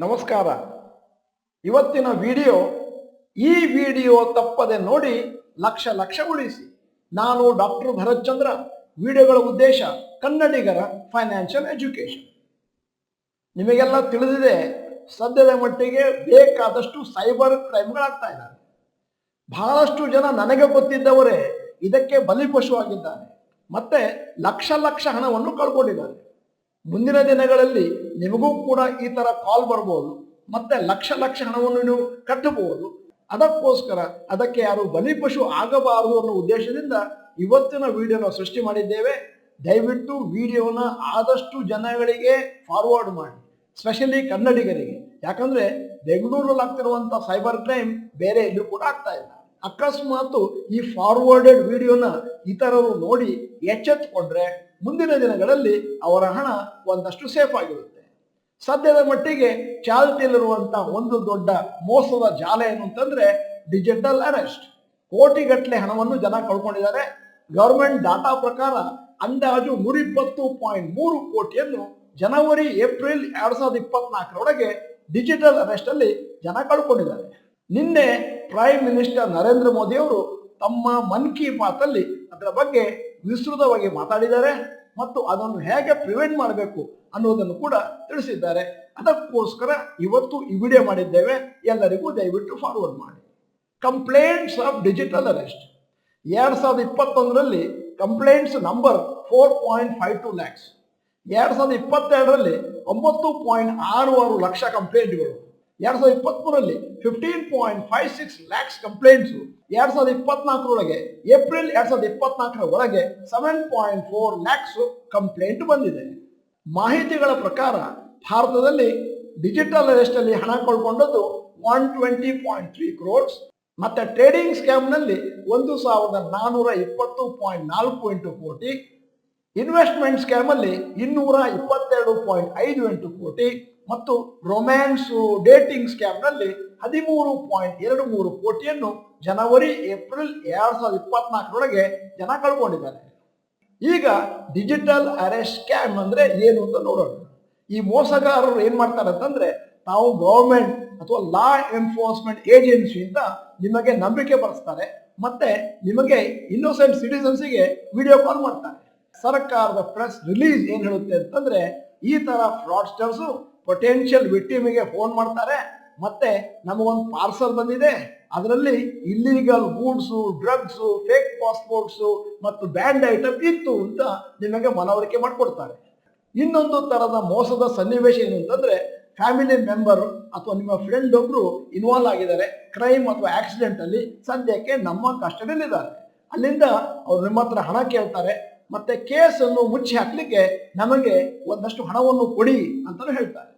ನಮಸ್ಕಾರ. ಇವತ್ತಿನ ಈ ವಿಡಿಯೋ ತಪ್ಪದೆ ನೋಡಿ ಲಕ್ಷ ಉಳಿಸಿ. ನಾನು ಡಾಕ್ಟರ್ ಭರತ್ ಚಂದ್ರ. ವಿಡಿಯೋಗಳ ಉದ್ದೇಶ ಕನ್ನಡಿಗರ ಫೈನಾನ್ಷಿಯಲ್ ಎಜುಕೇಶನ್. ನಿಮಗೆಲ್ಲ ತಿಳಿದಿದೆ, ಸದ್ಯದ ಮಟ್ಟಿಗೆ ಬೇಕಾದಷ್ಟು ಸೈಬರ್ ಕ್ರೈಮ್ಗಳಾಗ್ತಾ ಇದ್ದಾರೆ. ಬಹಳಷ್ಟು ಜನ ನನಗೆ ಗೊತ್ತಿದ್ದವರೇ ಇದಕ್ಕೆ ಬಲಿಪಶುವಾಗಿದ್ದಾರೆ. ಮತ್ತೆ ಲಕ್ಷ ಹಣವನ್ನು ಕಳ್ಕೊಂಡಿದ್ದಾರೆ. ಮುಂದಿನ ದಿನಗಳಲ್ಲಿ ನಿಮಗೂ ಕೂಡ ಈ ತರ ಕಾಲ್ ಬರ್ಬೋದು, ಮತ್ತೆ ಲಕ್ಷ ಹಣವನ್ನು ನೀವು ಕಟ್ಟಬಹುದು. ಅದಕ್ಕೋಸ್ಕರ ಅದಕ್ಕೆ ಯಾರು ಬಲಿಪಶು ಆಗಬಾರದು ಅನ್ನೋ ಉದ್ದೇಶದಿಂದ ಇವತ್ತಿನ ವಿಡಿಯೋನ ಸೃಷ್ಟಿ ಮಾಡಿದ್ದೇವೆ. ದಯವಿಟ್ಟು ವಿಡಿಯೋನ ಆದಷ್ಟು ಜನಗಳಿಗೆ ಫಾರ್ವರ್ಡ್ ಮಾಡಿ, ಸ್ಪೆಷಲಿ ಕನ್ನಡಿಗರಿಗೆ. ಯಾಕಂದ್ರೆ ಬೆಂಗಳೂರಲ್ಲಿ ಆಗ್ತಿರುವಂತ ಸೈಬರ್ ಕ್ರೈಮ್ ಬೇರೆ ಎಲ್ಲೂ ಕೂಡ ಆಗ್ತಾ ಇಲ್ಲ. ಅಕಸ್ಮಾತ್ ಈ ಫಾರ್ವರ್ಡೆಡ್ ವಿಡಿಯೋನ ಇತರರು ನೋಡಿ ಎಚ್ಚೆತ್ತುಕೊಂಡ್ರೆ ಮುಂದಿನ ದಿನಗಳಲ್ಲಿ ಅವರ ಹಣ ಒಂದಷ್ಟು ಸೇಫ್ ಆಗಿರುತ್ತೆ. ಸದ್ಯದ ಮಟ್ಟಿಗೆ ಚಾಲ್ತಿಯಲ್ಲಿರುವಂತ ಒಂದು ದೊಡ್ಡ ಮೋಸದ ಜಾಲ ಏನು ಅಂತಂದ್ರೆ ಡಿಜಿಟಲ್ ಅರೆಸ್ಟ್. ಕೋಟಿಗಟ್ಟಲೆ ಹಣವನ್ನು ಜನ ಕಳ್ಕೊಂಡಿದ್ದಾರೆ. ಗವರ್ಮೆಂಟ್ ಡಾಟಾ ಪ್ರಕಾರ ಅಂದಾಜು 120.3 ಕೋಟಿಯನ್ನು ಜನವರಿ ಏಪ್ರಿಲ್ 2024 ಡಿಜಿಟಲ್ ಅರೆಸ್ಟ್ ಅಲ್ಲಿ ಜನ ಕಳ್ಕೊಂಡಿದ್ದಾರೆ. ನಿನ್ನೆ ಪ್ರೈಮ್ ಮಿನಿಸ್ಟರ್ ನರೇಂದ್ರ ಮೋದಿ ಅವರು ತಮ್ಮ ಮನ್ ಕಿ ಬಾತ್ ಅಲ್ಲಿ ಅದರ ಬಗ್ಗೆ ವಿಸ್ತೃತವಾಗಿ ಮಾತಾಡಿದ್ದಾರೆ ಮತ್ತು ಅದನ್ನು ಹೇಗೆ ಪ್ರಿವೆಂಟ್ ಮಾಡಬೇಕು ಅನ್ನೋದನ್ನು ಕೂಡ ತಿಳಿಸಿದ್ದಾರೆ. ಅದಕ್ಕೋಸ್ಕರ ಇವತ್ತು ಈ ವಿಡಿಯೋ ಮಾಡಿದ್ದೇವೆ. ಎಲ್ಲರಿಗೂ ದಯವಿಟ್ಟು ಫಾರ್ವರ್ಡ್ ಮಾಡಿ. Complaints of digital arrest 2021 complaints number 4.52 lakhs. 2022 9.66 lakh ಕಂಪ್ಲೇಂಟ್ಗಳು. 2023 15.56 lakhs complaints. 2024 April 2024 7.4 lakhs complaint ಬಂದಿದೆ. ಮಾಹಿತಿಗಳ ಪ್ರಕಾರ ಭಾರತದಲ್ಲಿ ಡಿಜಿಟಲ್ ಅರೆಸ್ಟ್ ಅಲ್ಲಿ ಹಣ ಕಳ್ಕೊಂಡದ್ದು 120.3 crores. ಮತ್ತೆ ಟ್ರೇಡಿಂಗ್ ಸ್ಕ್ಯಾಮ್ ನಲ್ಲಿ 1420.48 ಕೋಟಿ. ಇನ್ವೆಸ್ಟ್ಮೆಂಟ್ ಸ್ಕ್ಯಾಮ್ ಅಲ್ಲಿ 222.58 ಕೋಟಿ ಮತ್ತು ರೊಮ್ಯಾನ್ಸ್ ಡೇಟಿಂಗ್ ಸ್ಕ್ಯಾಮ್ ನಲ್ಲಿ 13.23 ಕೋಟಿಯನ್ನು ಜನವರಿ ಏಪ್ರಿಲ್ 2024 ಜನ ಕಳ್ಕೊಂಡಿದ್ದಾರೆ. ಈಗ ಡಿಜಿಟಲ್ ಅರೆಸ್ಟ್ ಸ್ಕ್ಯಾಮ್ ಅಂದ್ರೆ ಏನು ಅಂತ ನೋಡೋಣ. ಈ ಮೋಸಗಾರರು ಏನ್ ಮಾಡ್ತಾರೆ ಅಂತಂದ್ರೆ, ತಾವು ಗವರ್ಮೆಂಟ್ ಅಥವಾ ಲಾ ಎನ್ಫೋರ್ಸ್ಮೆಂಟ್ ಏಜೆನ್ಸಿಯಿಂದ ನಿಮಗೆ ನಂಬಿಕೆ ಬರೆಸ್ತಾರೆ. ಮತ್ತೆ ನಿಮಗೆ ಇನ್ನೋಸೆಂಟ್ ಸಿಟಿಸನ್ಸ್ಗೆ ವಿಡಿಯೋ ಕಾಲ್ ಮಾಡ್ತಾರೆ. ಸರ್ಕಾರದ ಪ್ರೆಸ್ ರಿಲೀಸ್ ಏನ್ ಹೇಳುತ್ತೆ ಅಂತಂದ್ರೆ, ಈ ತರ ಫ್ರಾಡ್ಸ್ಟರ್ಸ್ ಪೊಟೆನ್ಷಿಯಲ್ ವಿಕ್ಟಿಮಿಗೆ ಫೋನ್ ಮಾಡ್ತಾರೆ. ಮತ್ತೆ ನಮಗೊಂದು ಪಾರ್ಸಲ್ ಬಂದಿದೆ, ಅದರಲ್ಲಿ illegal goods, drugs, fake passports ಮತ್ತು ಬ್ಯಾಂಡ್ ಐಟಮ್ ಇತ್ತು ಅಂತ ನಿಮಗೆ ಮನವರಿಕೆ ಮಾಡಿಕೊಡ್ತಾರೆ. ಇನ್ನೊಂದು ತರದ ಮೋಸದ ಸನ್ನಿವೇಶ ಏನು ಅಂತಂದ್ರೆ, ಫ್ಯಾಮಿಲಿ ಮೆಂಬರ್ ಅಥವಾ ನಿಮ್ಮ ಫ್ರೆಂಡ್ ಒಬ್ರು ಇನ್ವಾಲ್ವ್ ಆಗಿದ್ದಾರೆ ಕ್ರೈಮ್ ಅಥವಾ ಆಕ್ಸಿಡೆಂಟ್ ಅಲ್ಲಿ, ಸದ್ಯಕ್ಕೆ ನಮ್ಮ ಕಸ್ಟಡಿಯಲ್ಲಿದ್ದಾರೆ. ಅಲ್ಲಿಂದ ಅವ್ರು ನಿಮ್ಮ ಹತ್ರ ಹಣ ಕೇಳ್ತಾರೆ. ಮತ್ತೆ ಕೇಸನ್ನು ಮುಚ್ಚಿ ಹಾಕ್ಲಿಕ್ಕೆ ನಮಗೆ ಒಂದಷ್ಟು ಹಣವನ್ನು ಕೊಡಿ ಅಂತ ಹೇಳ್ತಾರೆ.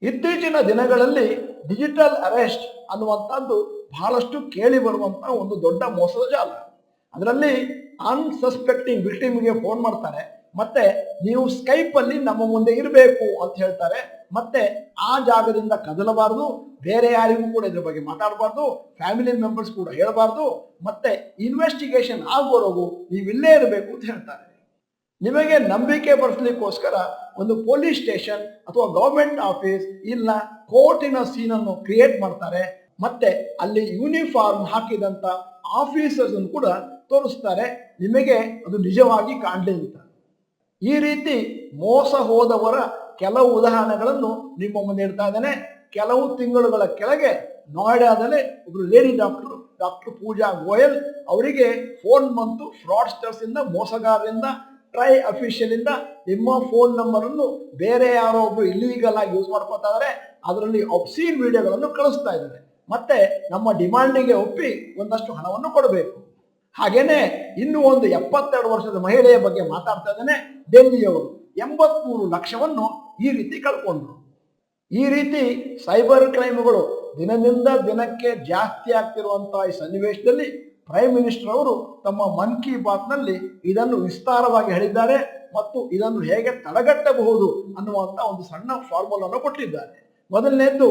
ಇತ್ತೀಚಿನ ದಿನಗಳಲ್ಲಿ ಡಿಜಿಟಲ್ ಅರೆಸ್ಟ್ ಅನ್ನುವಂಥದ್ದು ಬಹಳಷ್ಟು ಕೇಳಿ ಬರುವಂತಹ ಒಂದು ದೊಡ್ಡ ಮೋಸದ ಜಾಲ. ಅದರಲ್ಲಿ ಅನ್ಸಸ್ಪೆಕ್ಟಿಂಗ್ ವಿಕ್ಟಿಮ್ಗೆ ಫೋನ್ ಮಾಡ್ತಾರೆ. ಮತ್ತೆ ನೀವು ಸ್ಕೈಪ್ ಅಲ್ಲಿ ನಮ್ಮ ಮುಂದೆ ಇರಬೇಕು ಅಂತ ಹೇಳ್ತಾರೆ. ಮತ್ತೆ ಆ ಜಾಗದಿಂದ ಕದಲಬಾರದು, ಬೇರೆ ಯಾರಿಗೂ ಕೂಡ ಇದ್ರ ಬಗ್ಗೆ ಮಾತಾಡಬಾರ್ದು, ಫ್ಯಾಮಿಲಿ ಮೆಂಬರ್ಸ್ ಕೂಡ ಹೇಳಬಾರ್ದು, ಮತ್ತೆ ಇನ್ವೆಸ್ಟಿಗೇಷನ್ ಆಗೋವರೆಗೂ ನೀವು ಇಲ್ಲೇ ಇರಬೇಕು ಅಂತ ಹೇಳ್ತಾರೆ. ನಿಮಗೆ ನಂಬಿಕೆ ಬರೆಸಲಿಕ್ಕೋಸ್ಕರ ಒಂದು ಪೊಲೀಸ್ ಸ್ಟೇಷನ್ ಅಥವಾ ಗವರ್ಮೆಂಟ್ ಆಫೀಸ್ ಇಲ್ಲ ಕೋರ್ಟಿನ ಸೀನ್ ಅನ್ನು ಕ್ರಿಯೇಟ್ ಮಾಡ್ತಾರೆ. ಮತ್ತೆ ಅಲ್ಲಿ ಯೂನಿಫಾರ್ಮ್ ಹಾಕಿದಂತ ಆಫೀಸರ್ಸ್ ಅನ್ನು ಕೂಡ ತೋರಿಸ್ತಾರೆ. ನಿಮಗೆ ಅದು ನಿಜವಾಗಿ ಕಾಣಲಿ ಅಂತ. ಈ ರೀತಿ ಮೋಸ ಹೋದವರ ಕೆಲವು ಉದಾಹರಣೆಗಳನ್ನು ನಿಮ್ಮ ಮುಂದೆ ಇಡ್ತಾ ಇದ್ದೇನೆ. ಕೆಲವು ತಿಂಗಳುಗಳ ಕೆಳಗೆ ನೋಯ್ಡಾದಲ್ಲಿ ಒಬ್ರು ಲೇಡಿ ಡಾಕ್ಟರ್ ಪೂಜಾ ಗೋಯಲ್ ಅವರಿಗೆ ಫೋನ್ ಬಂತು ಫ್ರಾಡ್ಸ್ಟರ್ಸ್ ಇಂದ, ಮೋಸಗಾರರಿಂದ, ಟ್ರೈ ಅಫಿಷಿಯಲ್ ಇಂದ. ನಿಮ್ಮ ಫೋನ್ ನಂಬರ್ ಅನ್ನು ಬೇರೆ ಯಾರೋ ಒಬ್ರು ಇಲ್ಲೀಗಲ್ ಆಗಿ ಯೂಸ್ ಮಾಡ್ಕೊತಾ ಇದ್ದಾರೆ, ಅದರಲ್ಲಿ ಒಬ್ಸೀನ್ ವಿಡಿಯೋಗಳನ್ನು ಕಳಿಸ್ತಾ ಇದ್ದಾರೆ. ಮತ್ತೆ ನಮ್ಮ ಡಿಮಾಂಡಿಗೆ ಒಪ್ಪಿ ಒಂದಷ್ಟು ಹಣವನ್ನು ಕೊಡಬೇಕು. ಹಾಗೇನೆ ಇನ್ನೂ ಒಂದು 72 ವರ್ಷದ ಮಹಿಳೆಯ ಬಗ್ಗೆ ಮಾತಾಡ್ತಾ ಇದ್ದೇನೆ. ಡೆಲ್ಲಿಯವರು 83 ಲಕ್ಷವನ್ನು ಈ ರೀತಿ ಕಳ್ಕೊಂಡ್ರು. ಈ ರೀತಿ ಸೈಬರ್ ಕ್ರೈಮ್ಗಳು ದಿನದಿಂದ ದಿನಕ್ಕೆ ಜಾಸ್ತಿ ಆಗ್ತಿರುವಂತಹ ಈ ಸನ್ನಿವೇಶದಲ್ಲಿ ಪ್ರೈಮ್ ಮಿನಿಸ್ಟರ್ ಅವರು ತಮ್ಮ ಮನ್ ಕಿ ಬಾತ್ ನಲ್ಲಿ ಇದನ್ನು ವಿಸ್ತಾರವಾಗಿ ಹೇಳಿದ್ದಾರೆ ಮತ್ತು ಇದನ್ನು ಹೇಗೆ ತಡೆಗಟ್ಟಬಹುದು ಅನ್ನುವಂತ ಒಂದು ಸಣ್ಣ ಫಾರ್ಮುಲಾವನ್ನು ಕೊಟ್ಟಿದ್ದಾರೆ. ಮೊದಲನೇದ್ದು,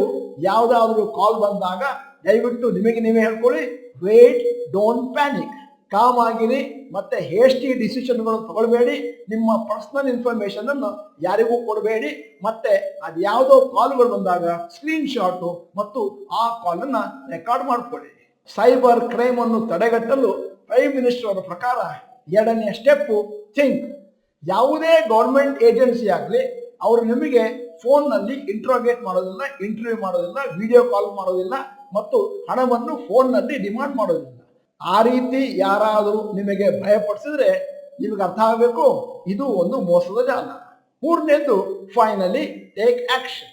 ಯಾವುದಾದ್ರೂ ಕಾಲ್ ಬಂದಾಗ ದಯವಿಟ್ಟು ನಿಮಗೆ ನೀವೇ ಹೇಳ್ಕೊಳ್ಳಿ, ವೇಟ್, ಡೋಂಟ್ ಪ್ಯಾನಿಕ್. ಕಾಮ್ ಆಗಿರಿ, ಮತ್ತೆ ಹೇಸ್ಟಿ ಡಿಸಿಷನ್ಗಳು ತಗೊಳ್ಬೇಡಿ. ನಿಮ್ಮ ಪರ್ಸನಲ್ ಇನ್ಫಾರ್ಮೇಶನ್ ಅನ್ನು ಯಾರಿಗೂ ಕೊಡಬೇಡಿ. ಮತ್ತೆ ಅದ್ಯಾವುದೋ ಕಾಲ್ಗಳು ಬಂದಾಗ ಸ್ಕ್ರೀನ್ ಶಾಟು ಮತ್ತು ಆ ಕಾಲನ್ನು ರೆಕಾರ್ಡ್ ಮಾಡ್ಕೊಳ್ಳಿ. ಸೈಬರ್ ಕ್ರೈಮ್ ಅನ್ನು ತಡೆಗಟ್ಟಲು ಪ್ರೈಮ್ ಮಿನಿಸ್ಟರ್ ಅವರ ಪ್ರಕಾರ 2ನೇ ಸ್ಟೆಪ್ ಥಿಂಕ್. ಯಾವುದೇ ಗೌರ್ಮೆಂಟ್ ಏಜೆನ್ಸಿ ಆಗಲಿ, ಅವರು ನಿಮಗೆ ಫೋನ್ನಲ್ಲಿ ಇಂಟ್ರೋಗೇಟ್ ಮಾಡೋದಿಲ್ಲ, ಇಂಟರ್ವ್ಯೂ ಮಾಡೋದಿಲ್ಲ, ವಿಡಿಯೋ ಕಾಲ್ ಮಾಡೋದಿಲ್ಲ ಮತ್ತು ಹಣವನ್ನು ಫೋನ್ನಲ್ಲಿ ಡಿಮಾಂಡ್ ಮಾಡೋದಿಲ್ಲ. ಆ ರೀತಿ ಯಾರಾದರೂ ನಿಮಗೆ ಭಯಪಡಿಸಿದ್ರೆ ನಿಮಗೆ ಅರ್ಥ ಆಗಬೇಕು, ಇದು ಒಂದು ಮೋಸದ ಜಾಲ. 3ನೇದು finally take action.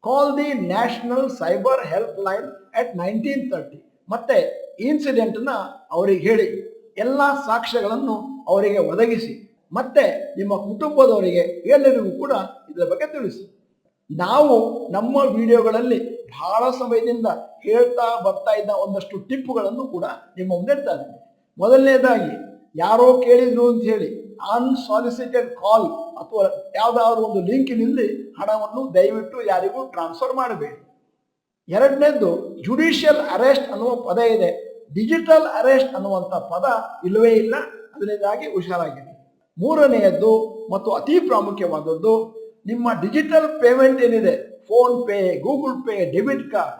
Call the national cyber help line at 1930. ಮತ್ತೆ ಇನ್ಸಿಡೆಂಟ್ನ ಅವರಿಗೆ ಹೇಳಿ, ಎಲ್ಲ ಸಾಕ್ಷ್ಯಗಳನ್ನು ಅವರಿಗೆ ಒದಗಿಸಿ, ಮತ್ತೆ ನಿಮ್ಮ ಕುಟುಂಬದವರಿಗೆ ಎಲ್ಲರಿಗೂ ಕೂಡ ಇದರ ಬಗ್ಗೆ ತಿಳಿಸಿ. ನಾವು ನಮ್ಮ ವಿಡಿಯೋಗಳಲ್ಲಿ ಬಹಳ ಸಮಯದಿಂದ ಹೇಳ್ತಾ ಬರ್ತಾ ಇದ್ದ ಒಂದಷ್ಟು ಟಿಪ್ಪುಗಳನ್ನು ಕೂಡ ನಿಮ್ಮ ಮುಂದೆ ಇಡ್ತಾ ಇದ್ದೀನಿ. ಮೊದಲನೇದಾಗಿ, ಯಾರೋ ಕೇಳಿದ್ರು ಅಂತ ಹೇಳಿ ಅನ್ಸಾಲಿಸಿಟೆಡ್ ಕಾಲ್ ಅಥವಾ ಯಾವುದಾದ್ರು ಒಂದು ಲಿಂಕಿನಲ್ಲಿ ಹಣವನ್ನು ದಯವಿಟ್ಟು ಯಾರಿಗೂ ಟ್ರಾನ್ಸ್ಫರ್ ಮಾಡಬೇಡಿ. 2ನೇದು, ಜುಡಿಷಿಯಲ್ ಅರೆಸ್ಟ್ ಅನ್ನುವ ಪದ ಇದೆ, ಡಿಜಿಟಲ್ ಅರೆಸ್ಟ್ ಅನ್ನುವಂಥ ಪದ ಇಲ್ಲವೇ ಇಲ್ಲ. ಅದರಿಂದಾಗಿ ಹುಷಾರಾಗಿದೆ. 3ನೇಯದ್ದು ಮತ್ತು ಅತಿ ಪ್ರಾಮುಖ್ಯವಾದದ್ದು, ನಿಮ್ಮ ಡಿಜಿಟಲ್ ಪೇಮೆಂಟ್ ಏನಿದೆ, phone pay, Google pay, debit card,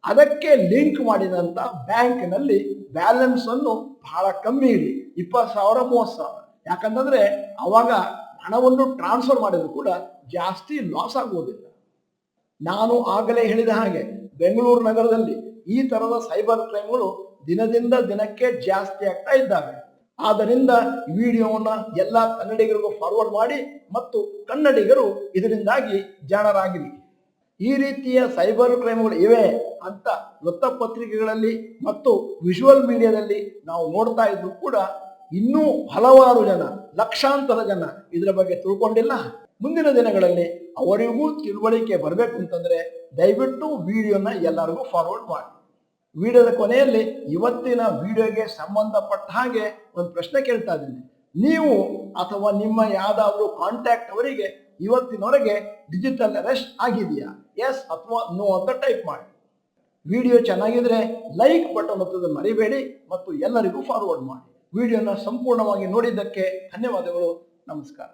ಅದಕ್ಕೆ ಲಿಂಕ್ ಮಾಡಿದಂಥ ಬ್ಯಾಂಕ್ನಲ್ಲಿ ಬ್ಯಾಲೆನ್ಸ್ ಅನ್ನು ಬಹಳ ಕಮ್ಮಿ ಇಡಿ, 20,000 30,000. ಯಾಕಂತಂದ್ರೆ ಅವಾಗ ಹಣವನ್ನು ಟ್ರಾನ್ಸ್ಫರ್ ಮಾಡಿದ್ರು ಕೂಡ ಜಾಸ್ತಿ ಲಾಸ್ ಆಗುವುದಿಲ್ಲ. ನಾನು ಆಗಲೇ ಹೇಳಿದ ಹಾಗೆ ಬೆಂಗಳೂರು ನಗರದಲ್ಲಿ ಈ ತರದ ಸೈಬರ್ ಕ್ರೈಮ್ಗಳು ದಿನದಿಂದ ದಿನಕ್ಕೆ ಜಾಸ್ತಿ ಆಗ್ತಾ ಇದ್ದಾವೆ. ಆದ್ದರಿಂದ ವಿಡಿಯೋವನ್ನ ಎಲ್ಲ ಕನ್ನಡಿಗರಿಗೂ ಫಾರ್ವರ್ಡ್ ಮಾಡಿ ಮತ್ತು ಕನ್ನಡಿಗರು ಇದರಿಂದಾಗಿ ಜಾಣರಾಗಿರಿ. ಈ ರೀತಿಯ ಸೈಬರ್ ಕ್ರೈಮ್ಗಳು ಇವೆ ಅಂತ ವೃತ್ತಪತ್ರಿಕೆಗಳಲ್ಲಿ ಮತ್ತು ವಿಜುವಲ್ ಮೀಡಿಯಾದಲ್ಲಿ ನಾವು ನೋಡ್ತಾ ಇದ್ರು ಕೂಡ ಇನ್ನೂ ಹಲವಾರು ಜನ, ಲಕ್ಷಾಂತರ ಜನ ಇದರ ಬಗ್ಗೆ ತಿಳ್ಕೊಂಡಿಲ್ಲ. ಮುಂದಿನ ದಿನಗಳಲ್ಲಿ ಅವರಿಗೂ ತಿಳುವಳಿಕೆ ಬರಬೇಕು ಅಂತಂದ್ರೆ ದಯವಿಟ್ಟು ವಿಡಿಯೋನ ಎಲ್ಲರಿಗೂ ಫಾರ್ವರ್ಡ್ ಮಾಡಿ. ವಿಡಿಯೋದ ಕೊನೆಯಲ್ಲಿ ಇವತ್ತಿನ ವಿಡಿಯೋಗೆ ಸಂಬಂಧಪಟ್ಟ ಹಾಗೆ ಒಂದು ಪ್ರಶ್ನೆ ಕೇಳ್ತಾ ಇದ್ದೀನಿ. ನೀವು ಅಥವಾ ನಿಮ್ಮ ಯಾವ್ದಾದ್ರು ಕಾಂಟ್ಯಾಕ್ಟ್ ಅವರಿಗೆ ಇವತ್ತಿನವರೆಗೆ ಡಿಜಿಟಲ್ ಅರೆಸ್ಟ್ ಆಗಿದೆಯಾ? ಎಸ್ ಅಥವಾ ನೋ ಅಂತ ಟೈಪ್ ಮಾಡಿ. ವಿಡಿಯೋ ಚೆನ್ನಾಗಿದ್ರೆ ಲೈಕ್ ಬಟನ್ ಒತ್ತೋದನ್ನು ಮರಿಬೇಡಿ ಮತ್ತು ಎಲ್ಲರಿಗೂ ಫಾರ್ವರ್ಡ್ ಮಾಡಿ. ವಿಡಿಯೋನ ಸಂಪೂರ್ಣವಾಗಿ ನೋಡಿದ್ದಕ್ಕೆ ಧನ್ಯವಾದಗಳು. ನಮಸ್ಕಾರ.